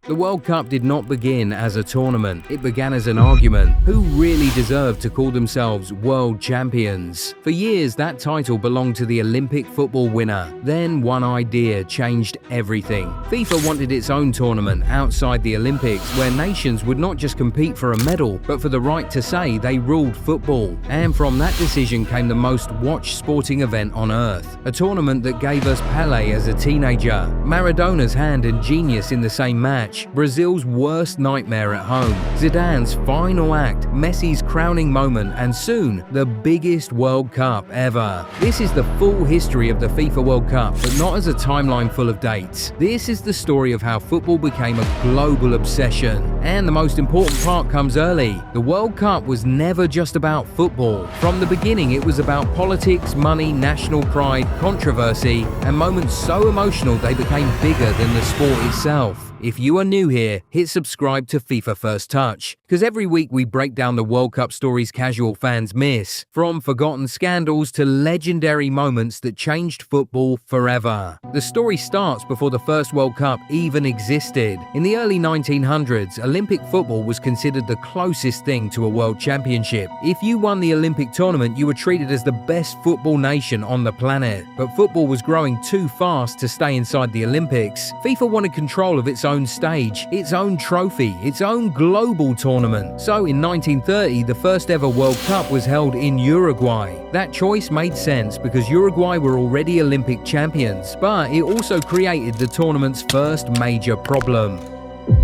The World Cup did not begin as a tournament, it began as an argument. Who really deserved to call themselves world champions? For years, that title belonged to the Olympic football winner. Then one idea changed everything. FIFA wanted its own tournament outside the Olympics, where nations would not just compete for a medal, but for the right to say they ruled football. And from that decision came the most watched sporting event on earth. A tournament that gave us Pelé as a teenager, Maradona's hand and genius in the same match, Brazil's worst nightmare at home, Zidane's final act, Messi's crowning moment, and soon, the biggest World Cup ever. This is the full history of the FIFA World Cup, but not as a timeline full of dates. This is the story of how football became a global obsession. And the most important part comes early. The World Cup was never just about football. From the beginning, it was about politics, money, national pride, controversy, and moments so emotional they became bigger than the sport itself. If you are new here, hit subscribe to FIFA First Touch, because every week we break down the World Cup stories casual fans miss, from forgotten scandals to legendary moments that changed football forever. The story starts before the first World Cup even existed. In the early 1900s, Olympic football was considered the closest thing to a world championship. If you won the Olympic tournament, you were treated as the best football nation on the planet. But football was growing too fast to stay inside the Olympics. FIFA wanted control of its own stage, its own trophy, its own global tournament. So in 1930, the first ever World Cup was held in Uruguay. That choice made sense because Uruguay were already Olympic champions, but it also created the tournament's first major problem: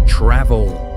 travel.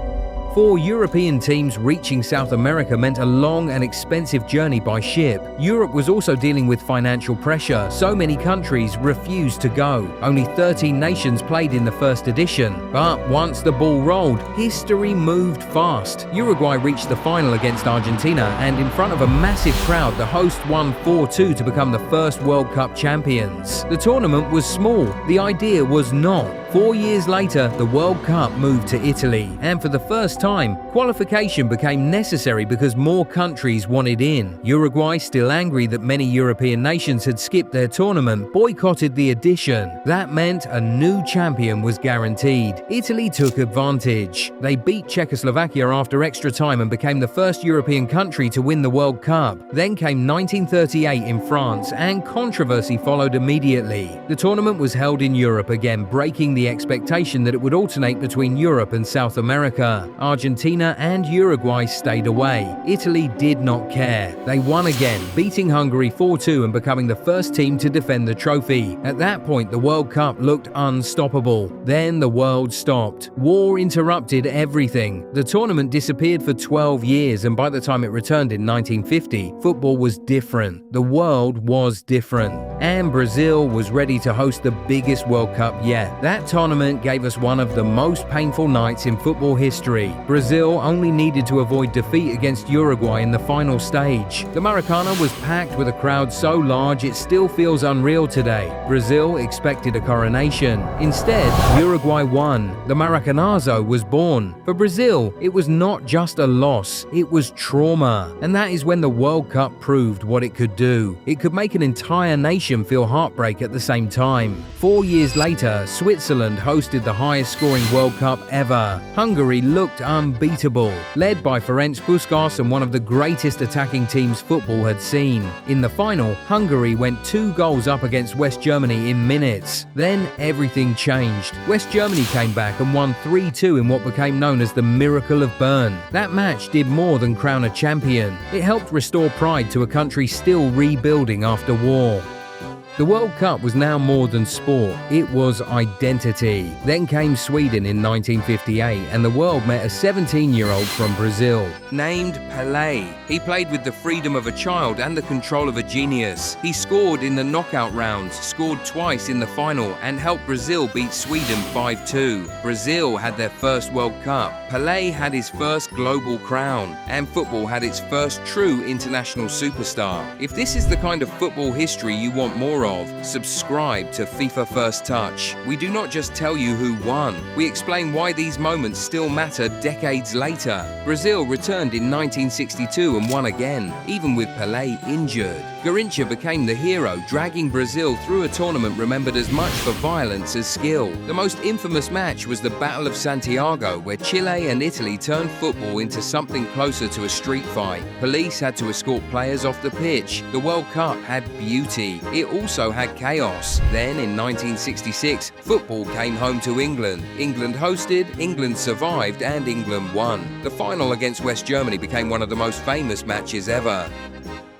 For European teams, reaching South America meant a long and expensive journey by ship. Europe was also dealing with financial pressure. So many countries refused to go. Only 13 nations played in the first edition. But once the ball rolled, history moved fast. Uruguay reached the final against Argentina, and in front of a massive crowd, the host won 4-2 to become the first World Cup champions. The tournament was small. The idea was not. 4 years later, the World Cup moved to Italy, and for the first time, qualification became necessary because more countries wanted in. Uruguay, still angry that many European nations had skipped their tournament, boycotted the edition. That meant a new champion was guaranteed. Italy took advantage. They beat Czechoslovakia after extra time and became the first European country to win the World Cup. Then came 1938 in France, and controversy followed immediately. The tournament was held in Europe again, breaking the expectation that it would alternate between Europe and South America. Argentina and Uruguay stayed away. Italy did not care. They won again, beating Hungary 4-2 and becoming the first team to defend the trophy. At that point, the World Cup looked unstoppable. Then the world stopped. War interrupted everything. The tournament disappeared for 12 years, and by the time it returned in 1950, football was different. The world was different. And Brazil was ready to host the biggest World Cup yet. That tournament gave us one of the most painful nights in football history. Brazil only needed to avoid defeat against Uruguay in the final stage. The Maracanazo was packed with a crowd so large it still feels unreal today. Brazil expected a coronation. Instead, Uruguay won. The Maracanazo was born. For Brazil, it was not just a loss, it was trauma. And that is when the World Cup proved what it could do. It could make an entire nation feel heartbreak at the same time. 4 years later, Switzerland hosted the highest scoring World Cup ever. Hungary looked unbeatable, led by Ferenc Puskás and one of the greatest attacking teams football had seen. In the final, Hungary went 2 goals up against West Germany in minutes. Then everything changed. West Germany came back and won 3-2 in what became known as the Miracle of Bern. That match did more than crown a champion. It helped restore pride to a country still rebuilding after war. The World Cup was now more than sport, it was identity. Then came Sweden in 1958 and the world met a 17-year-old from Brazil. Named Pelé, he played with the freedom of a child and the control of a genius. He scored in the knockout rounds, scored twice in the final and helped Brazil beat Sweden 5-2. Brazil had their first World Cup, Pelé had his first global crown, and football had its first true international superstar. If this is the kind of football history you want more of, subscribe to FIFA First Touch. We do not just tell you who won, we explain why these moments still matter decades later. Brazil returned in 1962 and won again, even with Pelé injured. Garrincha became the hero, dragging Brazil through a tournament remembered as much for violence as skill. The most infamous match was the Battle of Santiago, where Chile and Italy turned football into something closer to a street fight. Police had to escort players off the pitch. The World Cup had beauty. It also had chaos. Then, in 1966, football came home to England. England hosted, England survived, and England won. The final against West Germany became one of the most famous matches ever.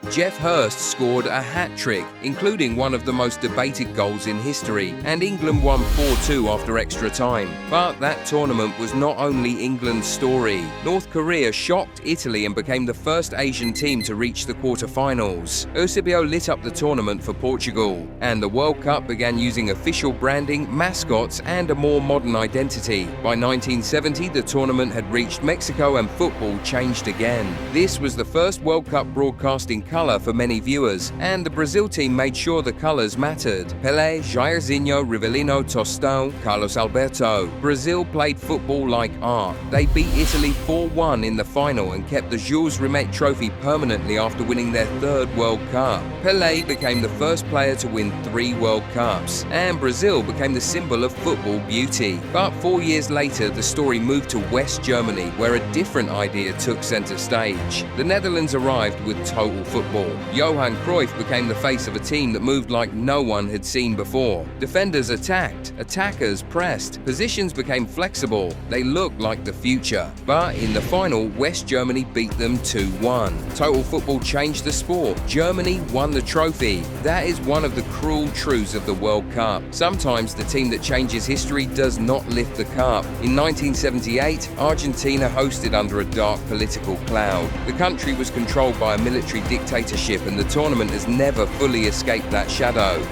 Geoff Hurst scored a hat-trick, including one of the most debated goals in history, and England won 4-2 after extra time. But that tournament was not only England's story. North Korea shocked Italy and became the first Asian team to reach the quarter-finals. Eusebio lit up the tournament for Portugal, and the World Cup began using official branding, mascots, and a more modern identity. By 1970, the tournament had reached Mexico and football changed again. This was the first World Cup broadcast in color for many viewers, and the Brazil team made sure the colors mattered. Pelé, Jairzinho, Rivellino, Tostão, Carlos Alberto. Brazil played football like art. They beat Italy 4-1 in the final and kept the Jules Rimet trophy permanently after winning their third World Cup. Pelé became the first player to win 3 World Cups, and Brazil became the symbol of football beauty. But 4 years later, the story moved to West Germany, where a different idea took center stage. The Netherlands arrived with total football. Johan Cruyff became the face of a team that moved like no one had seen before. Defenders attacked, attackers pressed, positions became flexible. They looked like the future. But in the final, West Germany beat them 2-1. Total football changed the sport. Germany won the trophy. That is one of the cruel truths of the World Cup. Sometimes the team that changes history does not lift the cup. In 1978, Argentina hosted under a dark political cloud. The country was controlled by a military dictatorship, and the tournament has never fully escaped that shadow.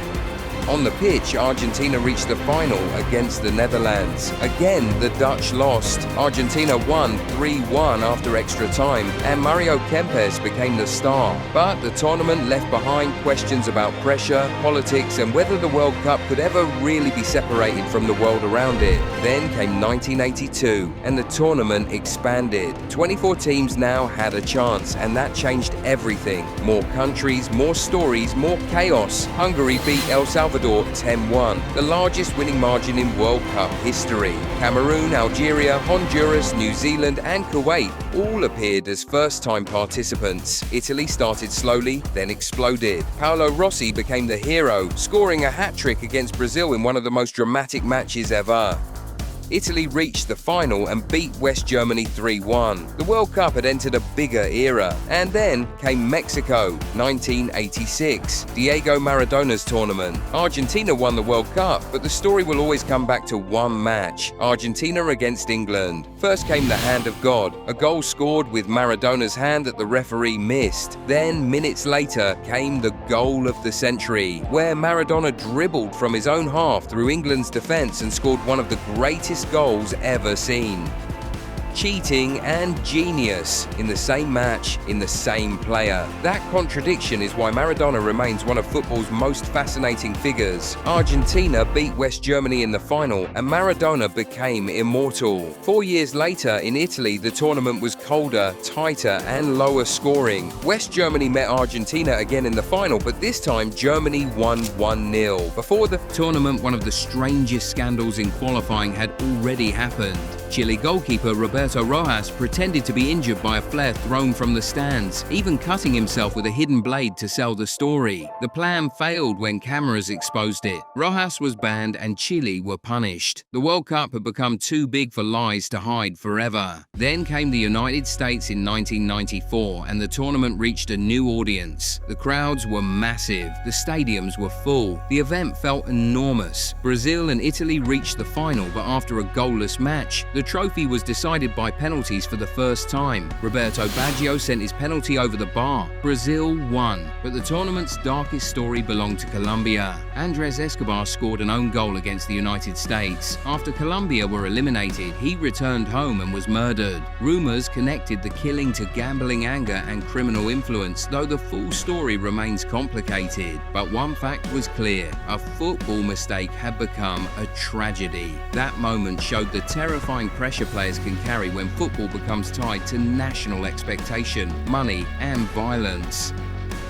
On the pitch, Argentina reached the final against the Netherlands. Again, the Dutch lost. Argentina won 3-1 after extra time, and Mario Kempes became the star. But the tournament left behind questions about pressure, politics, and whether the World Cup could ever really be separated from the world around it. Then came 1982, and the tournament expanded. 24 teams now had a chance, and that changed everything. More countries, more stories, more chaos. Hungary beat El Salvador 10-1, the largest winning margin in World Cup history. Cameroon, Algeria, Honduras, New Zealand, and Kuwait all appeared as first-time participants. Italy started slowly, then exploded. Paolo Rossi became the hero, scoring a hat-trick against Brazil in one of the most dramatic matches ever. Italy reached the final and beat West Germany 3-1. The World Cup had entered a bigger era. And then came Mexico, 1986, Diego Maradona's tournament. Argentina won the World Cup, but the story will always come back to one match: Argentina against England. First came the hand of God, a goal scored with Maradona's hand that the referee missed. Then, minutes later, came the goal of the century, where Maradona dribbled from his own half through England's defense and scored one of the greatest goals ever seen. Cheating and genius in the same match, in the same player. That contradiction is why Maradona remains one of football's most fascinating figures. Argentina beat West Germany in the final, and Maradona became immortal. 4 years later, in Italy, the tournament was colder, tighter, and lower scoring. West Germany met Argentina again in the final, but this time Germany won 1-0. Before the tournament, one of the strangest scandals in qualifying had already happened. Chile goalkeeper Roberto Rojas pretended to be injured by a flare thrown from the stands, even cutting himself with a hidden blade to sell the story. The plan failed when cameras exposed it. Rojas was banned and Chile were punished. The World Cup had become too big for lies to hide forever. Then came the United States in 1994, and the tournament reached a new audience. The crowds were massive. The stadiums were full. The event felt enormous. Brazil and Italy reached the final, but after a goalless match, The trophy was decided by penalties for the first time. Roberto Baggio sent his penalty over the bar. Brazil won, but the tournament's darkest story belonged to Colombia. Andres Escobar scored an own goal against the United States. After Colombia were eliminated, he returned home and was murdered. Rumors connected the killing to gambling anger and criminal influence, though the full story remains complicated. But one fact was clear: a football mistake had become a tragedy. That moment showed the terrifying pressure players can carry when football becomes tied to national expectation, money, and violence.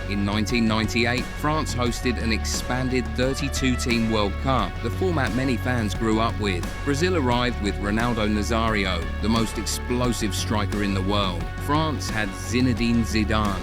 In 1998, France hosted an expanded 32-team World Cup, the format many fans grew up with. Brazil arrived with Ronaldo Nazario, the most explosive striker in the world. France had Zinedine Zidane.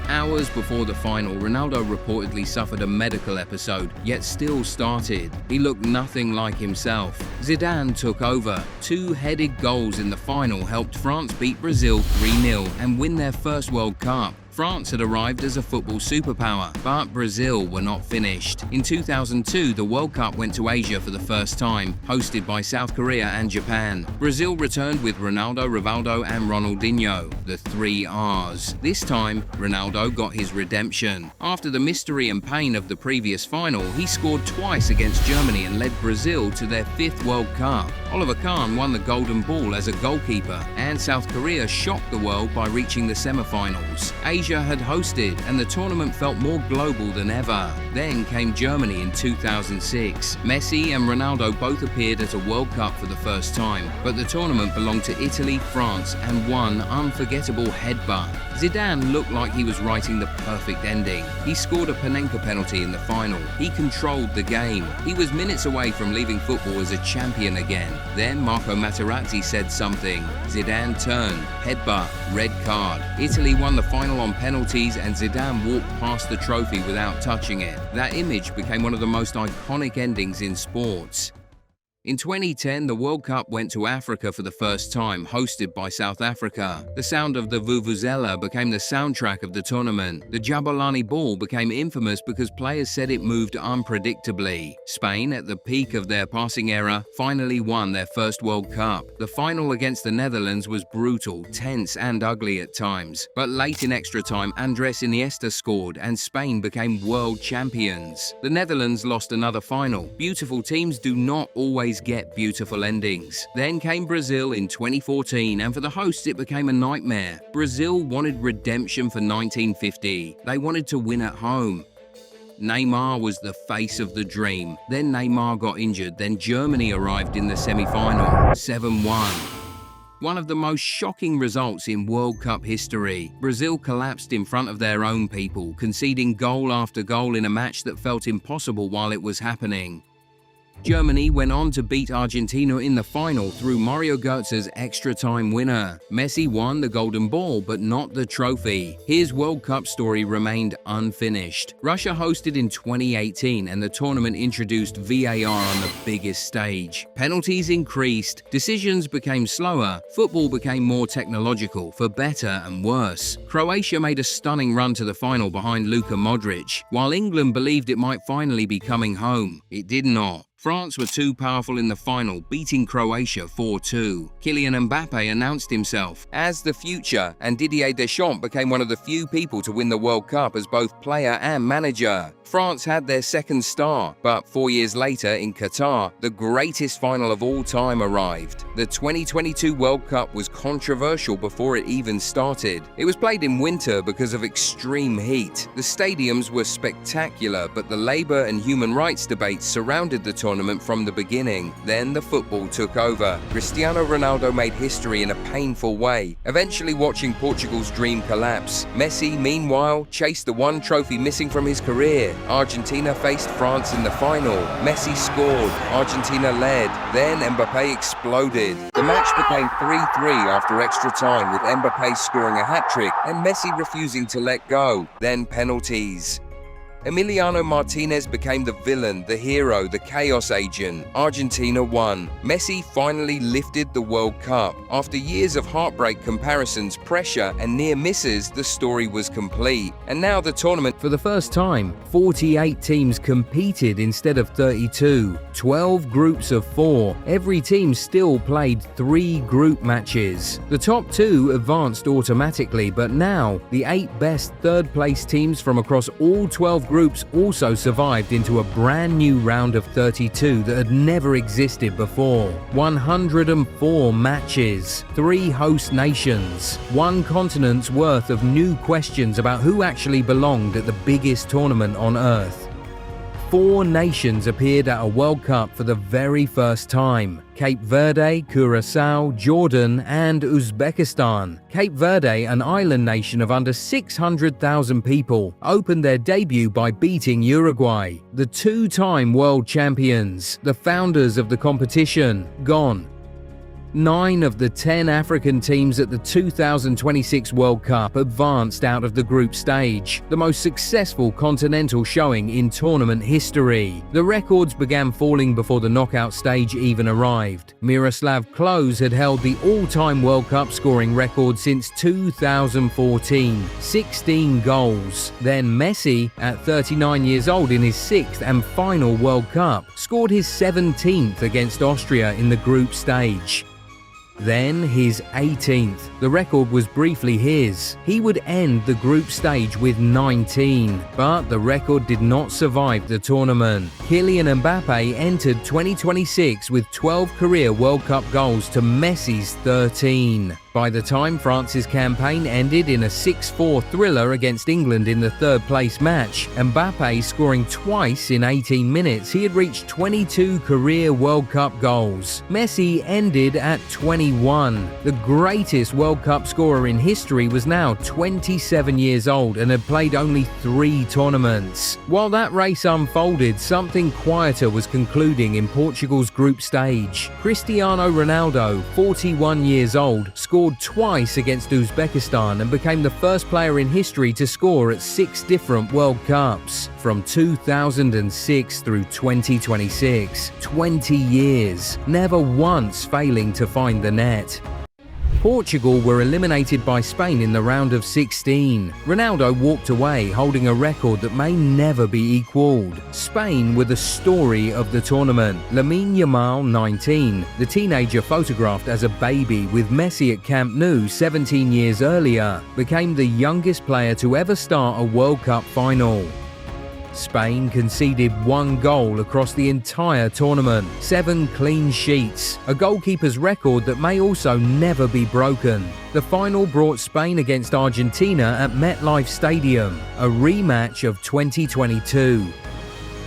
Hours before the final, Ronaldo reportedly suffered a medical episode, yet still started. He looked nothing like himself. Zidane took over. Two headed goals in the final helped France beat Brazil 3-0 and win their first World Cup. France had arrived as a football superpower, but Brazil were not finished. In 2002, the World Cup went to Asia for the first time, hosted by South Korea and Japan. Brazil returned with Ronaldo, Rivaldo, and Ronaldinho, the three Rs. This time, Ronaldo got his redemption. After the mystery and pain of the previous final, he scored twice against Germany and led Brazil to their fifth World Cup. Oliver Kahn won the Golden Ball as a goalkeeper, and South Korea shocked the world by reaching the semifinals. Asia had hosted, and the tournament felt more global than ever. Then came Germany in 2006. Messi and Ronaldo both appeared at a World Cup for the first time, but the tournament belonged to Italy, France, and one unforgettable headbutt. Zidane looked like he was writing the perfect ending. He scored a Panenka penalty in the final. He controlled the game. He was minutes away from leaving football as a champion again. Then Marco Materazzi said something. Zidane turned, headbutt, red card. Italy won the final on penalties, and Zidane walked past the trophy without touching it. That image became one of the most iconic endings in sports. In 2010, the World Cup went to Africa for the first time, hosted by South Africa. The sound of the vuvuzela became the soundtrack of the tournament. The Jabulani ball became infamous because players said it moved unpredictably. Spain, at the peak of their passing era, finally won their first World Cup. The final against the Netherlands was brutal, tense, and ugly at times. But late in extra time, Andres Iniesta scored, and Spain became world champions. The Netherlands lost another final. Beautiful teams do not always get beautiful endings. Then came Brazil in 2014, and for the hosts it became a nightmare. Brazil wanted redemption for 1950. They wanted to win at home. Neymar was the face of the dream. Then Neymar got injured. Then Germany arrived in the semi-final, 7-1. One of the most shocking results in World Cup history. Brazil collapsed in front of their own people, conceding goal after goal in a match that felt impossible while it was happening. Germany went on to beat Argentina in the final through Mario Götze's extra-time winner. Messi won the Golden Ball, but not the trophy. His World Cup story remained unfinished. Russia hosted in 2018, and the tournament introduced VAR on the biggest stage. Penalties increased, decisions became slower, football became more technological, for better and worse. Croatia made a stunning run to the final behind Luka Modric, while England believed it might finally be coming home. It did not. France were too powerful in the final, beating Croatia 4-2. Kylian Mbappe announced himself as the future, and Didier Deschamps became one of the few people to win the World Cup as both player and manager. France had their second star, but 4 years later in Qatar, the greatest final of all time arrived. The 2022 World Cup was controversial before it even started. It was played in winter because of extreme heat. The stadiums were spectacular, but the labor and human rights debates surrounded the tournament from the beginning. Then the football took over. Cristiano Ronaldo made history in a painful way, eventually watching Portugal's dream collapse. Messi, meanwhile, chased the one trophy missing from his career. Argentina faced France in the final. Messi scored. Argentina led. Then Mbappe exploded. The match became 3-3 after extra time, with Mbappe scoring a hat-trick and Messi refusing to let go. Then penalties. Emiliano Martinez became the villain, the hero, the chaos agent. Argentina won. Messi finally lifted the World Cup. After years of heartbreak comparisons, pressure, and near misses, the story was complete. And now the tournament, for the first time, 48 teams competed instead of 32. 12 groups of 4. Every team still played 3 group matches. The top 2 advanced automatically, but now the 8 best third-place teams from across all 12 groups also survived into a brand new round of 32 that had never existed before. 104 matches, 3 host nations, 1 continent's worth of new questions about who actually belonged at the biggest tournament on Earth. 4 nations appeared at a World Cup for the very first time: Cape Verde, Curacao, Jordan, and Uzbekistan. Cape Verde, an island nation of under 600,000 people, opened their debut by beating Uruguay, the 2-time world champions, the founders of the competition, gone. 9 of the 10 African teams at the 2026 World Cup advanced out of the group stage, the most successful continental showing in tournament history. The records began falling before the knockout stage even arrived. Miroslav Klose had held the all-time World Cup scoring record since 2014, 16 goals. Then Messi, at 39 years old in his 6th and final World Cup, scored his 17th against Austria in the group stage. Then his 18th. The record was briefly his. He would end the group stage with 19, but the record did not survive the tournament. Kylian Mbappe entered 2026 with 12 career World Cup goals to Messi's 13. By the time France's campaign ended in a 6-4 thriller against England in the third-place match, Mbappe scoring twice in 18 minutes, he had reached 22 career World Cup goals. Messi ended at 21. The greatest World Cup scorer in history was now 27 years old and had played only 3 tournaments. While that race unfolded, something quieter was concluding in Portugal's group stage. Cristiano Ronaldo, 41 years old, scored twice against Uzbekistan and became the first player in history to score at 6 different World Cups. From 2006 through 2026, 20 years, never once failing to find the net. Portugal were eliminated by Spain in the round of 16. Ronaldo walked away holding a record that may never be equalled. Spain were the story of the tournament. Lamine Yamal, 19, the teenager photographed as a baby with Messi at Camp Nou 17 years earlier, became the youngest player to ever start a World Cup final. Spain conceded 1 goal across the entire tournament, 7 clean sheets, a goalkeeper's record that may also never be broken. The final brought Spain against Argentina at MetLife Stadium, a rematch of 2022.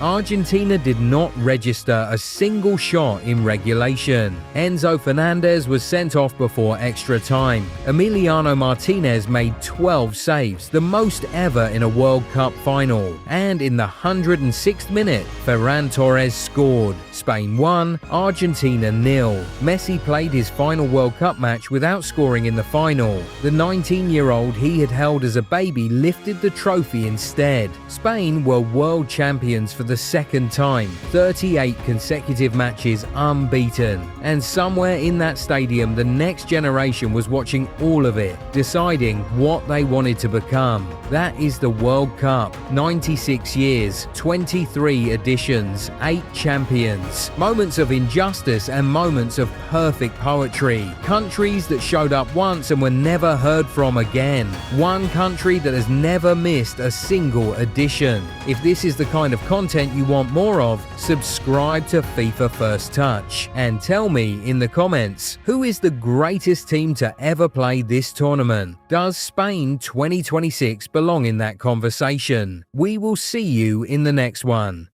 Argentina did not register a single shot in regulation. Enzo Fernandez was sent off before extra time. Emiliano Martinez made 12 saves, the most ever in a World Cup final. And in the 106th minute, Ferran Torres scored. Spain won, Argentina 0. Messi played his final World Cup match without scoring in the final. The 19-year-old he had held as a baby lifted the trophy instead. Spain were world champions for the second time, 38 consecutive matches unbeaten. And somewhere in that stadium, the next generation was watching all of it, deciding what they wanted to become. That is the World Cup. 96 years, 23 editions, 8 champions. Moments of injustice and moments of perfect poetry. Countries that showed up once and were never heard from again. One country that has never missed a single edition. If this is the kind of content you want more of, subscribe to FIFA First Touch and tell me in the comments, who is the greatest team to ever play this tournament? Does Spain 2026 belong in that conversation? We will see you in the next one.